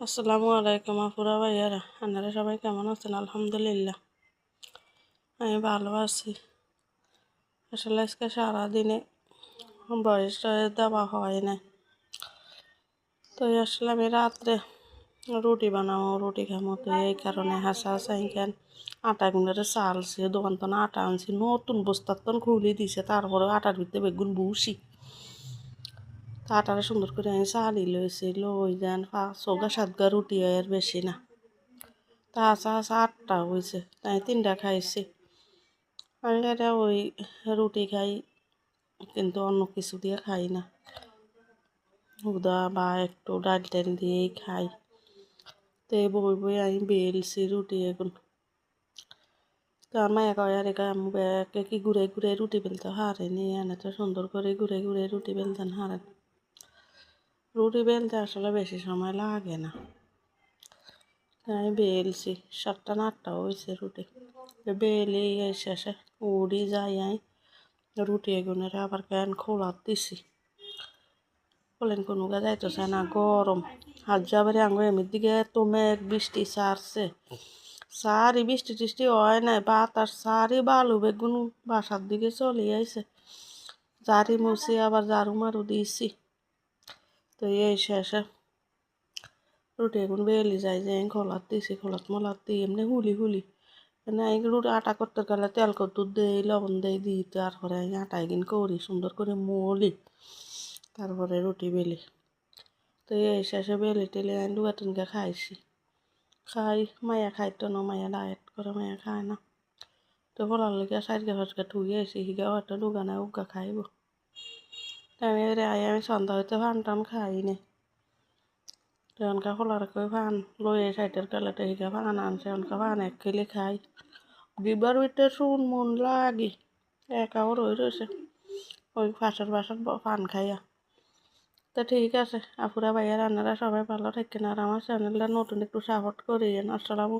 আসসালামু আলাইকুম আপুরা ভাইয়ারা, আপনারা সবাই কেমন আছেন? আলহামদুলিল্লাহ আমি ভালো আছি। আসলে আজকে সারাদিনে বয়স টয়েস দেওয়া হয় না, তো আসলে আমি রাত্রে রুটি বানাবো, রুটি খামো, তো এই কারণে হাসা কেন আটা গুঁড়ে চালছি, দোকান তো আটা আনছি নতুন বস্তার তন খুলে দিছে, তারপরে আটার ভিতরে বেগুন বসি, তো আটাটা সুন্দর করে আমি চালি লইছি, লই যান 5-7 রুটি হয় আর বেশি না। তা আসা 8টা হয়েছে, তাই 3টা খাইছি। আমি এটা ওই রুটি খাই, কিন্তু অন্য কিছু দিয়ে খাই না, উদা বা একটু ডাল টাল দিয়েই খাই। তো এই বই আমি বেলছি রুটি এখন। তো আমার একা আমি ব্যাগে কি ঘুরে ঘুরে রুটি বেলতে হারেনি, এনে তো সুন্দর করে ঘুরে ঘুরে রুটি বেলতেন হারেন। রুটি বেলতে আসলে বেশি সময় লাগে না, আমি বেলছি 7টা না 8টা হয়েছে রুটি। বেলি শেষে উড়ি যাই আই রুটি এগুনের আবার কেন খোলার দিছি, বলেন কোনো যাইতেছে না, গরম। হাত যাবারে আঙ্গুর এমনির দিকে এত মেঘ বৃষ্টি সারছে, সারি বৃষ্টি টিষ্টি হয় নাই, বাতাস সারি বালু বেগুন বাসার দিকে চলে আইছে, জারি মুছি আবার ঝাড়ু মারু দিয়েছি। তো এই শেষে রুটি এখন বেলি যাই যে খোলার দিছি, খোলাত মোলাত দিই এমনি হুলি হুলি না, রুটি আটা করতে গেলে তেল কদ্দুর দেই, লবণ দিই তারপরে আটা এগিন করি সুন্দর করে মলি, তারপরে রুটি বেলি। তো এই শেষে বেলি টেলে আমি 2-3টা খাইছি, খাই মায়া খাইতো না, মায়া ডায়েট করে মায়া খায় না, তো বলার লেগে 4-5টা ঠুয়ে এসে হিগাও একটা দোকানে উগা খাইব। আমি আমি সন্ধ্যা হইতে ফান টান খাই নে, এনকা খোলার করে ফান লয়ে সাইটের কালাতে হিগা ফান আনছে, এনকা ফান এক খেলে খাই, দিবার ভিতরে শুন মন লাগি একাও রয়েছে ওই ফাঁসের ফান খাইয়া। তো ঠিক আছে আপুরা ভাইয়া, রান্নারা সবাই ভালো থাকেন, আর আমার চ্যানেলটা নতুন একটু সাপোর্ট করিয়েন। আসসালামু